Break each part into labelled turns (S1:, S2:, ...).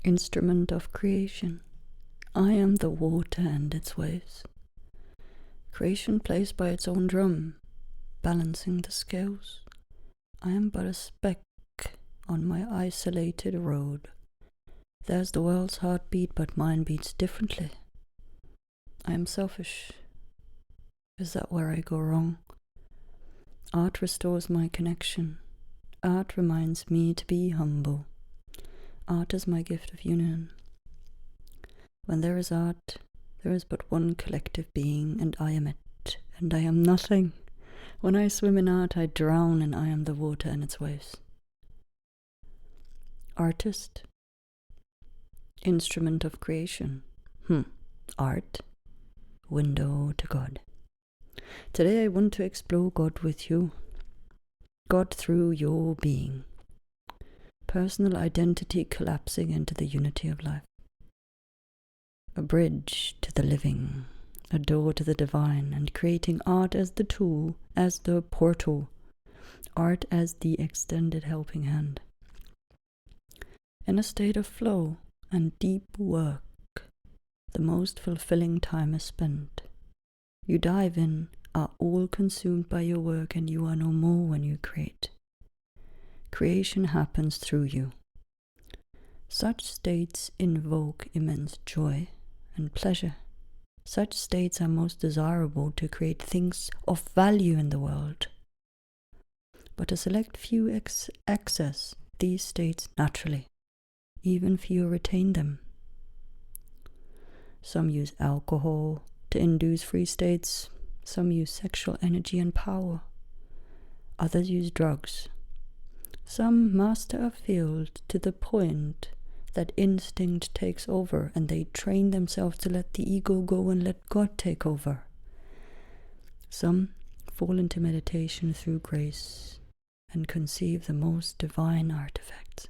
S1: Instrument of creation. I am the water and its waves. Creation plays by its own drum, balancing the scales. I am but a speck on my isolated road. There's the world's heartbeat, but mine beats differently. I am selfish. Is that where I go wrong? Art restores my connection. Art reminds me to be humble. Art is my gift of union. When there is art, there is but one collective being, and I am it, and I am nothing. When I swim in art, I drown, and I am the water and its waves. Artist. Instrument of creation. Art. Window to God. Today I want to explore God with you. God through your being. Personal identity collapsing into the unity of life. A bridge to the living, a door to the divine, and creating art as the tool, as the portal, art as the extended helping hand. In a state of flow and deep work, the most fulfilling time is spent. You dive in, are all consumed by your work, and you are no more when you create. Creation happens through you. Such states invoke immense joy and pleasure. Such states are most desirable to create things of value in the world. But a select few access these states naturally. Even few retain them. Some use alcohol to induce free states. Some use sexual energy and power. Others use drugs. Some master a field to the point that instinct takes over, and they train themselves to let the ego go and let God take over. Some fall into meditation through grace and conceive the most divine artifacts.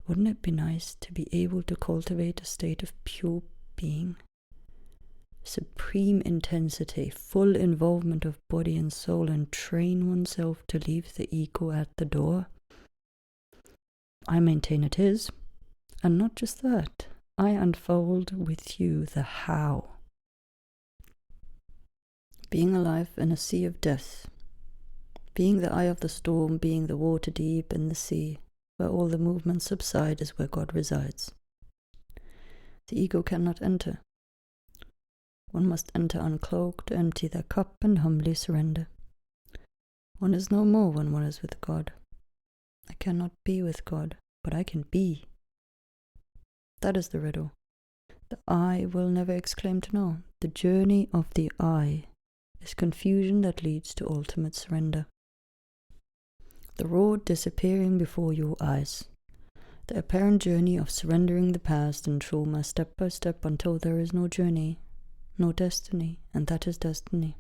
S1: Wouldn't it be nice to be able to cultivate a state of pure being? Supreme intensity, full involvement of body and soul, and train oneself to leave the ego at the door? I maintain it is, and not just that, I unfold with you the how. Being alive in a sea of death, being the eye of the storm, being the water deep in the sea, where all the movements subside, is where God resides. The ego cannot enter. One must enter uncloaked, empty their cup, and humbly surrender. One is no more when one is with God. I cannot be with God, but I can be. That is the riddle. The I will never exclaim to know. The journey of the I is confusion that leads to ultimate surrender. The road disappearing before your eyes. The apparent journey of surrendering the past and trauma step by step until there is no journey, no destiny, and that is destiny.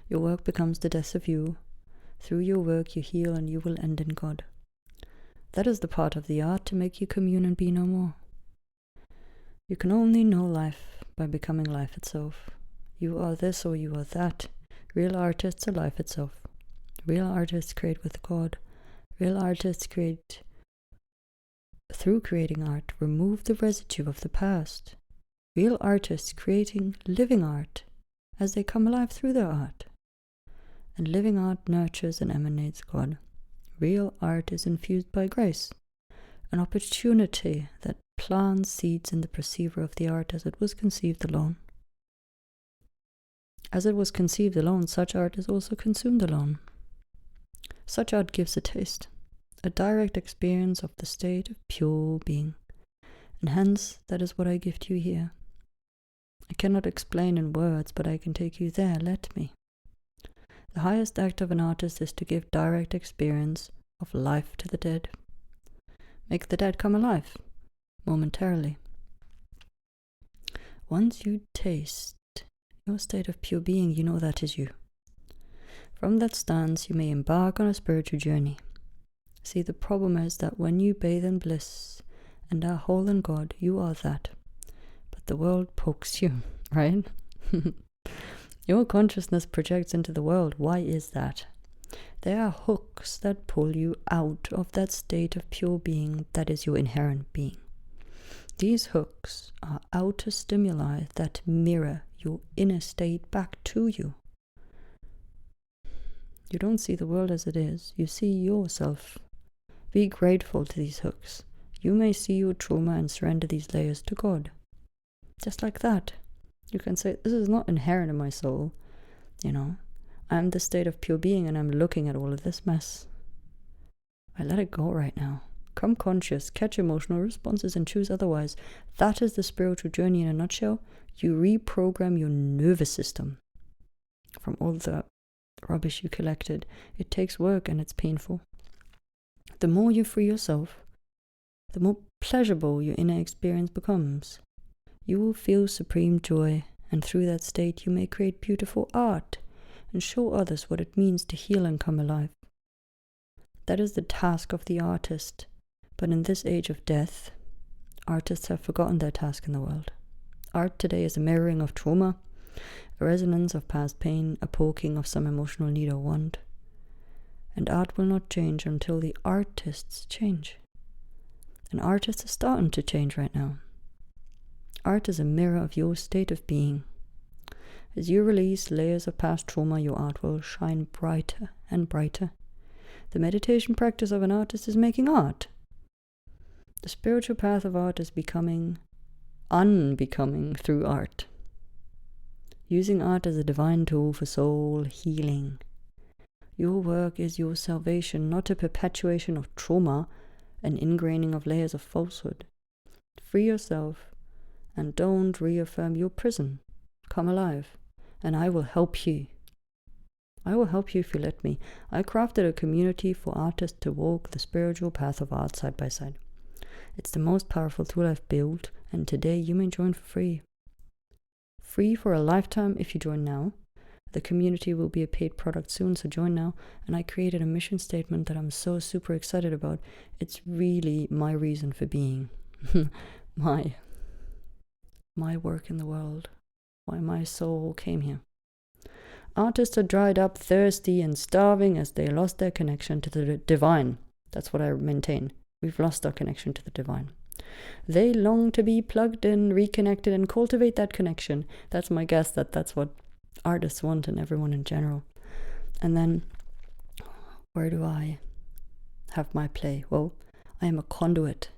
S1: Your work becomes the death of you. Through your work you heal, and you will end in God. That is the part of the art to make you commune and be no more. You can only know life by becoming life itself. You are this or you are that. Real artists are life itself. Real artists create with God. Real artists create through creating art, remove the residue of the past. Real artists creating living art as they come alive through their art. And living art nurtures and emanates God. Real art is infused by grace, an opportunity that plants seeds in the perceiver of the art as it was conceived alone. As it was conceived alone, such art is also consumed alone. Such art gives a taste, a direct experience of the state of pure being, and hence that is what I gift you here. I cannot explain in words, but I can take you there. Let me. The highest act of an artist is to give direct experience of life to the dead. Make the dead come alive, momentarily. Once you taste your state of pure being, you know that is you. From that stance, you may embark on a spiritual journey. See, the problem is that when you bathe in bliss and are whole in God, you are that. But the world pokes you, right? Your consciousness projects into the world. Why is that? They are hooks that pull you out of that state of pure being that is your inherent being. These hooks are outer stimuli that mirror your inner state back to you. You don't see the world as it is, you see yourself. Be grateful to these hooks. You may see your trauma and surrender these layers to God. Just like that. You can say, this is not inherent in my soul. I'm the state of pure being and I'm looking at all of this mess. I let it go right now. Come conscious, catch emotional responses and choose otherwise. That is the spiritual journey in a nutshell. You reprogram your nervous system from all the rubbish you collected. It takes work and it's painful. The more you free yourself, the more pleasurable your inner experience becomes. You will feel supreme joy, and through that state you may create beautiful art and show others what it means to heal and come alive. That is the task of the artist, but in this age of death, artists have forgotten their task in the world. Art today is a mirroring of trauma, a resonance of past pain, a poking of some emotional need or want. And art will not change until the artists change. And artists are starting to change right now. Art is a mirror of your state of being. As you release layers of past trauma, your art will shine brighter and brighter. The meditation practice of an artist is making art. The spiritual path of art is becoming unbecoming through art. Using art as a divine tool for soul healing. Your work is your salvation, not a perpetuation of trauma, an ingraining of layers of falsehood. Free yourself and don't reaffirm your prison. Come alive, and I will help you. I will help you if you let me. I crafted a community for artists to walk the spiritual path of art side by side. It's the most powerful tool I've built, and today you may join for free. Free for a lifetime if you join now. The community will be a paid product soon, so join now. And I created a mission statement that I'm so super excited about. It's really my reason for being. my work in the world. Why my soul came here. Artists are dried up, thirsty and starving as they lost their connection to the divine. That's what I maintain. We've lost our connection to the divine. They long to be plugged in, reconnected, and cultivate that connection. That's my guess that's what artists want and everyone in general. And then, where do I have my play? Well, I am a conduit.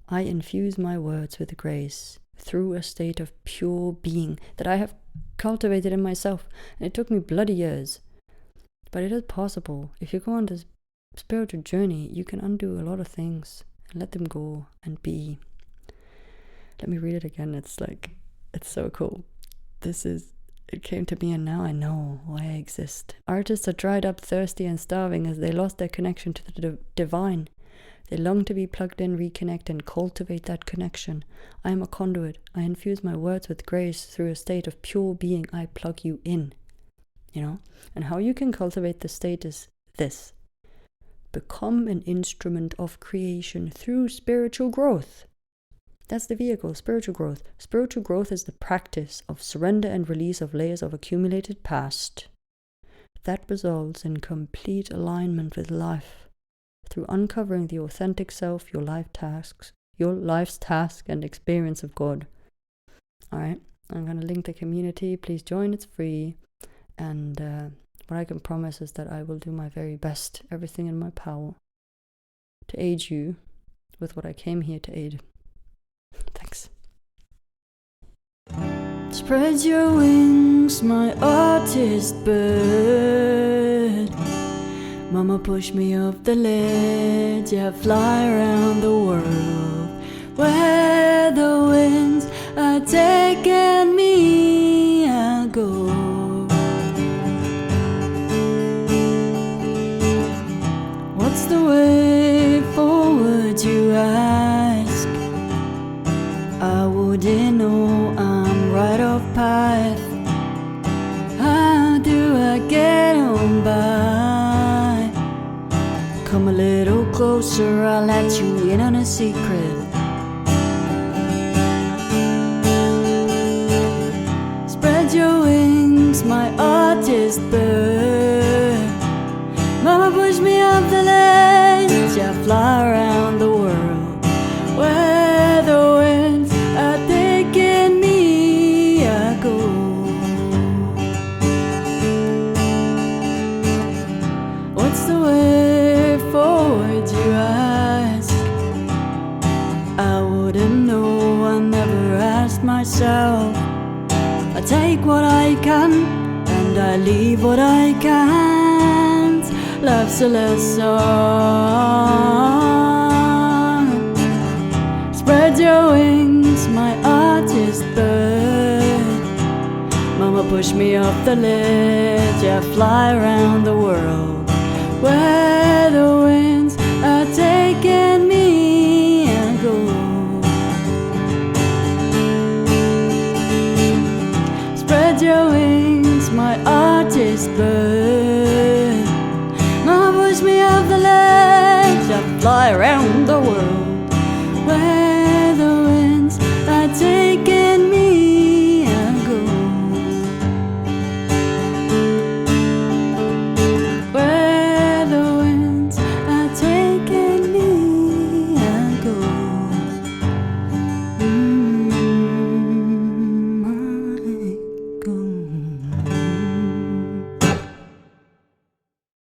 S1: I infuse my words with grace through a state of pure being that I have cultivated in myself. And it took me bloody years. But it is possible. If you go on this spiritual journey, you can undo a lot of things and let them go and be. Let me read it again. It's so cool. It came to me and now I know why I exist. Artists are dried up, thirsty and starving as they lost their connection to the divine. They long to be plugged in, reconnect and cultivate that connection. I am a conduit. I infuse my words with grace through a state of pure being. I plug you in. And how you can cultivate the state is this. Become an instrument of creation through spiritual growth. That's the vehicle, spiritual growth. Spiritual growth is the practice of surrender and release of layers of accumulated past. That results in complete alignment with life through uncovering the authentic self, your life's task and experience of God. Alright, I'm going to link the community. Please join, it's free. And what I can promise is that I will do my very best, everything in my power, to aid you with what I came here to aid. Thanks. Spread your wings, my artist bird. Mama pushed me off the ledge, yeah, fly around the world. Where the winds are taking me, I'll go. What's the way forward, you ask? I wouldn't know, I'm right off path. How do I get on by? Come a little closer, I'll let you in on a secret. Spread your wings, my artist bird. myself. I take what I can, and I leave what I can't. Life's a lesson. Spread your wings, my artist bird. Mama pushed me off the ledge. I fly around the world where the winds are taking me and go. Spread your wings, my artist bird.